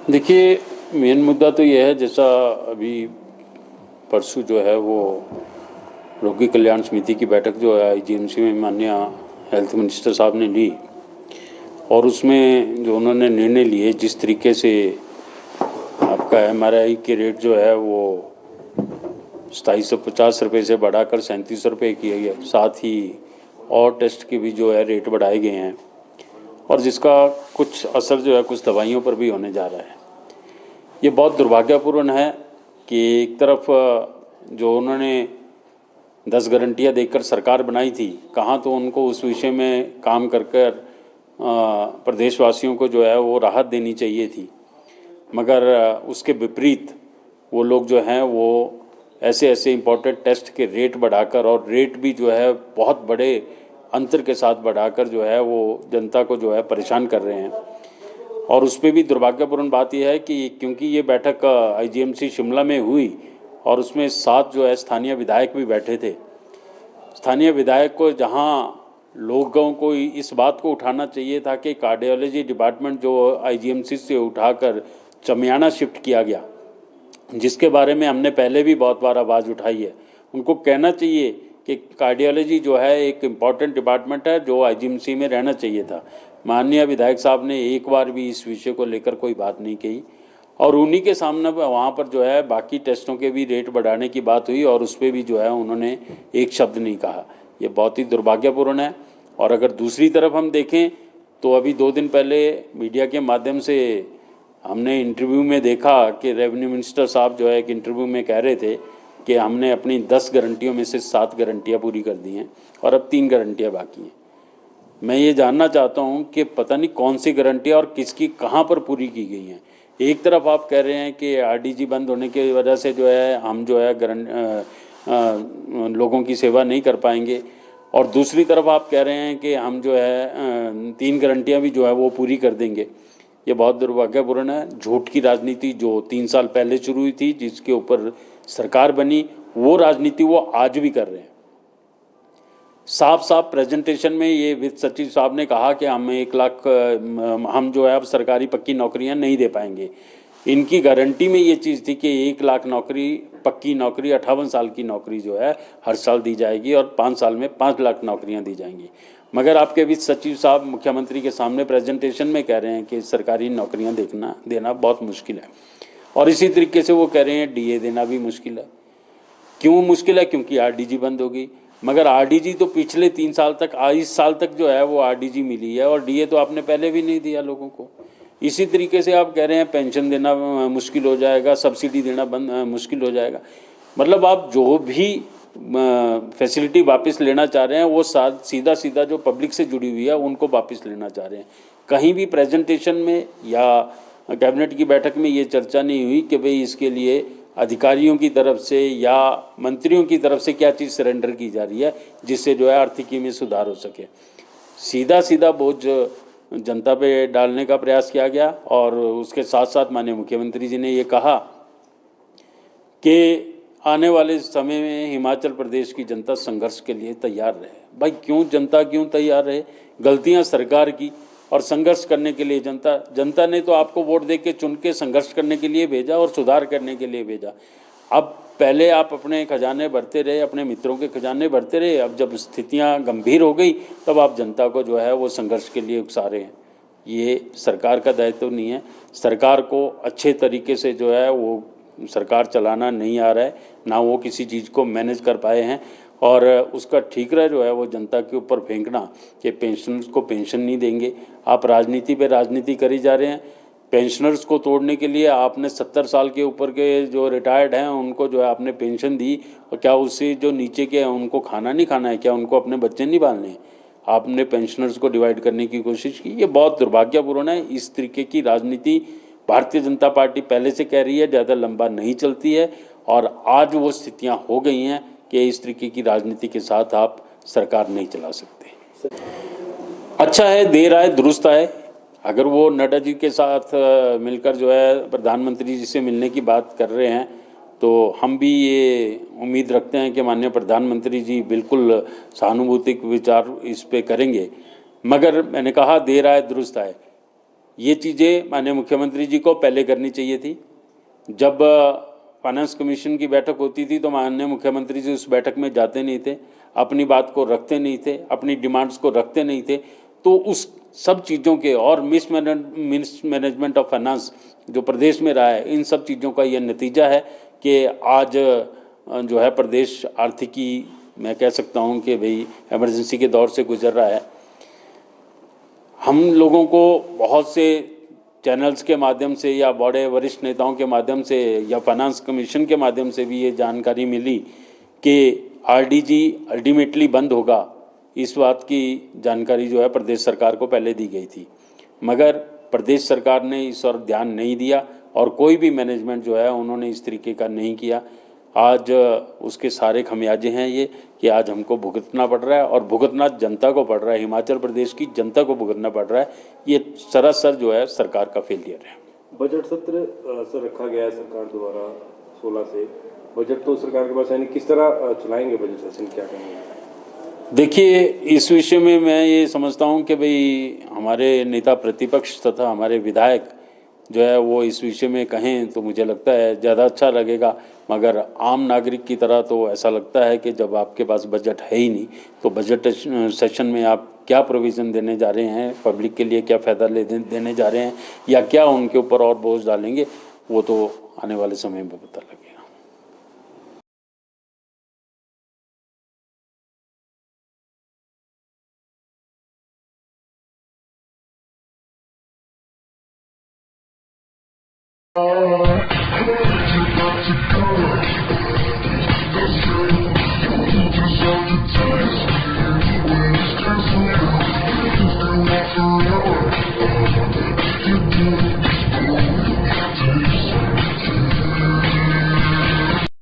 देखिए, मेन मुद्दा तो ये है, जैसा अभी परसों जो है वो रोगी कल्याण समिति की बैठक जो है आईजीएमसी में माननीय हेल्थ मिनिस्टर साहब ने ली, और उसमें जो उन्होंने निर्णय लिए, जिस तरीके से आपका एमआरआई के रेट जो है वो 2750 रुपये से बढ़ाकर 3700 रुपये किया गया, साथ ही और टेस्ट के भी जो है रेट बढ़ाए गए हैं, और जिसका कुछ असर जो है कुछ दवाइयों पर भी होने जा रहा है। ये बहुत दुर्भाग्यपूर्ण है कि एक तरफ जो उन्होंने 10 गारंटियाँ देकर सरकार बनाई थी, कहाँ तो उनको उस विषय में काम कर प्रदेशवासियों को जो है वो राहत देनी चाहिए थी, मगर उसके विपरीत वो लोग जो हैं वो ऐसे ऐसे इम्पोर्टेंट टेस्ट के रेट बढ़ाकर, और रेट भी जो है बहुत बड़े अंतर के साथ बढ़ाकर जो है वो जनता को जो है परेशान कर रहे हैं। और उस पर भी दुर्भाग्यपूर्ण बात यह है कि क्योंकि ये बैठक आईजीएमसी शिमला में हुई और उसमें 7 जो है स्थानीय विधायक भी बैठे थे। स्थानीय विधायक को जहां लोगों को इस बात को उठाना चाहिए था कि कार्डियोलॉजी डिपार्टमेंट जो आईजीएमसी से उठाकर चमियाना शिफ्ट किया गया, जिसके बारे में हमने पहले भी बहुत बार आवाज़ उठाई है, उनको कहना चाहिए कि कार्डियोलॉजी जो है एक इम्पॉर्टेंट डिपार्टमेंट है जो आईजीएमसी में रहना चाहिए था। माननीय विधायक साहब ने एक बार भी इस विषय को लेकर कोई बात नहीं कही, और उन्हीं के सामने वहाँ पर जो है बाकी टेस्टों के भी रेट बढ़ाने की बात हुई और उस पर भी जो है उन्होंने एक शब्द नहीं कहा। ये बहुत ही दुर्भाग्यपूर्ण है। और अगर दूसरी तरफ हम देखें तो अभी 2 दिन पहले मीडिया के माध्यम से हमने इंटरव्यू में देखा कि रेवेन्यू मिनिस्टर साहब जो है एक इंटरव्यू में कह रहे थे कि हमने अपनी 10 गारंटियों में से 7 गारंटियाँ पूरी कर दी हैं और अब 3 गारंटियाँ बाकी हैं। मैं ये जानना चाहता हूँ कि पता नहीं कौन सी गारंटियाँ और किसकी कहाँ पर पूरी की गई हैं। एक तरफ आप कह रहे हैं कि आरडीजी बंद होने की वजह से जो है हम जो है लोगों की सेवा नहीं कर पाएंगे, और दूसरी तरफ आप कह रहे हैं कि हम जो है 3 गारंटियाँ भी जो है वो पूरी कर देंगे। ये बहुत दुर्भाग्यपूर्ण है। झूठ की राजनीति जो 3 साल पहले शुरू हुई थी, जिसके ऊपर सरकार बनी, वो राजनीति वो आज भी कर रहे हैं। साफ साफ प्रेजेंटेशन में ये वित्त सचिव साहब ने कहा कि हम 1 लाख हम जो है अब सरकारी पक्की नौकरियां नहीं दे पाएंगे। इनकी गारंटी में ये चीज़ थी कि 1 लाख नौकरी, पक्की नौकरी, 58 साल की नौकरी जो है हर साल दी जाएगी और 5 साल में 5 लाख नौकरियां दी जाएंगी। मगर आपके वित्त सचिव साहब मुख्यमंत्री के सामने प्रेजेंटेशन में कह रहे हैं कि सरकारी नौकरियां देना बहुत मुश्किल है, और इसी तरीके से वो कह रहे हैं डीए देना भी मुश्किल है। क्यों मुश्किल है? क्योंकि आरडीजी बंद हो गई। मगर आरडीजी तो पिछले 3 साल तक, 22 साल तक जो है वो आरडीजी मिली है, और डीए तो आपने पहले भी नहीं दिया लोगों को। इसी तरीके से आप कह रहे हैं पेंशन देना मुश्किल हो जाएगा, सब्सिडी देना मुश्किल हो जाएगा। मतलब आप जो भी फैसिलिटी वापस लेना चाह रहे हैं वो सीधा सीधा जो पब्लिक से जुड़ी हुई है उनको वापस लेना चाह रहे हैं। कहीं भी प्रेजेंटेशन में या कैबिनेट की बैठक में ये चर्चा नहीं हुई कि भाई इसके लिए अधिकारियों की तरफ से या मंत्रियों की तरफ से क्या चीज़ सरेंडर की जा रही है जिससे जो है आर्थिकी में सुधार हो सके। सीधा सीधा बोझ जनता पे डालने का प्रयास किया गया, और उसके साथ साथ माननीय मुख्यमंत्री जी ने ये कहा कि आने वाले समय में हिमाचल प्रदेश की जनता संघर्ष के लिए तैयार रहे। भाई क्यों तैयार रहे? गलतियां सरकार की और संघर्ष करने के लिए जनता ने तो आपको वोट दे के चुन के संघर्ष करने के लिए भेजा और सुधार करने के लिए भेजा। अब पहले आप अपने खजाने भरते रहे, अपने मित्रों के खजाने भरते रहे, अब जब स्थितियां गंभीर हो गई तब आप जनता को जो है वो संघर्ष के लिए उकसा रहे हैं। ये सरकार का दायित्व नहीं है। सरकार को अच्छे तरीके से जो है वो सरकार चलाना नहीं आ रहा है, ना वो किसी चीज़ को मैनेज कर पाए हैं, और उसका ठीकरा जो है वो जनता के ऊपर फेंकना कि पेंशनर्स को पेंशन नहीं देंगे। आप राजनीति पे राजनीति करी जा रहे हैं। पेंशनर्स को तोड़ने के लिए आपने 70 साल के ऊपर के जो रिटायर्ड हैं उनको जो है आपने पेंशन दी, और क्या उससे जो नीचे के हैं उनको खाना नहीं खाना है? क्या उनको अपने बच्चे नहीं पालने हैं? आपने पेंशनर्स को डिवाइड करने की कोशिश की। ये बहुत दुर्भाग्यपूर्ण है। इस तरीके की राजनीति भारतीय जनता पार्टी पहले से कह रही है ज़्यादा लंबा नहीं चलती है, और आज वो स्थितियां हो गई हैं कि इस तरीके की राजनीति के साथ आप सरकार नहीं चला सकते। अच्छा है, देर आए दुरुस्त आए। अगर वो नड्डा जी के साथ मिलकर जो है प्रधानमंत्री जी से मिलने की बात कर रहे हैं तो हम भी ये उम्मीद रखते हैं कि माननीय प्रधानमंत्री जी बिल्कुल सहानुभूतिक विचार इस पे करेंगे। मगर मैंने कहा देर आए दुरुस्त आए। ये चीज़ें माननीय मुख्यमंत्री जी को पहले करनी चाहिए थी। जब फाइनेंस कमीशन की बैठक होती थी तो माननीय मुख्यमंत्री जी उस बैठक में जाते नहीं थे, अपनी बात को रखते नहीं थे, अपनी डिमांड्स को रखते नहीं थे। तो उस सब चीज़ों के और मिसमैनेजमेंट ऑफ फाइनेंस जो प्रदेश में रहा है, इन सब चीज़ों का यह नतीजा है कि आज जो है प्रदेश आर्थिकी मैं कह सकता हूँ कि भाई इमरजेंसी के दौर से गुजर रहा है। हम लोगों को बहुत से चैनल्स के माध्यम से या बड़े वरिष्ठ नेताओं के माध्यम से या फाइनेंस कमीशन के माध्यम से भी ये जानकारी मिली कि आरडीजी अल्टीमेटली बंद होगा। इस बात की जानकारी जो है प्रदेश सरकार को पहले दी गई थी, मगर प्रदेश सरकार ने इस और ध्यान नहीं दिया और कोई भी मैनेजमेंट जो है उन्होंने इस तरीके का नहीं किया। आज उसके सारे खमियाजे हैं ये कि आज हमको भुगतना पड़ रहा है और भुगतना जनता को पड़ रहा है, हिमाचल प्रदेश की जनता को भुगतना पड़ रहा है। ये सरासर जो है सरकार का फेलियर है। बजट सत्र सर रखा गया है सरकार द्वारा 16 से। बजट तो सरकार के पास है नहीं, किस तरह चलाएंगे बजट सेशन, क्या करेंगे? देखिए, इस विषय में मैं ये समझता हूँ कि भाई हमारे नेता प्रतिपक्ष तथा हमारे विधायक जो है वो इस विषय में कहें तो मुझे लगता है ज़्यादा अच्छा लगेगा। मगर आम नागरिक की तरह तो ऐसा लगता है कि जब आपके पास बजट है ही नहीं तो बजट सेशन में आप क्या प्रोविज़न देने जा रहे हैं, पब्लिक के लिए क्या फ़ायदा देने जा रहे हैं या क्या उनके ऊपर और बोझ डालेंगे, वो तो आने वाले समय में पता लगेगा।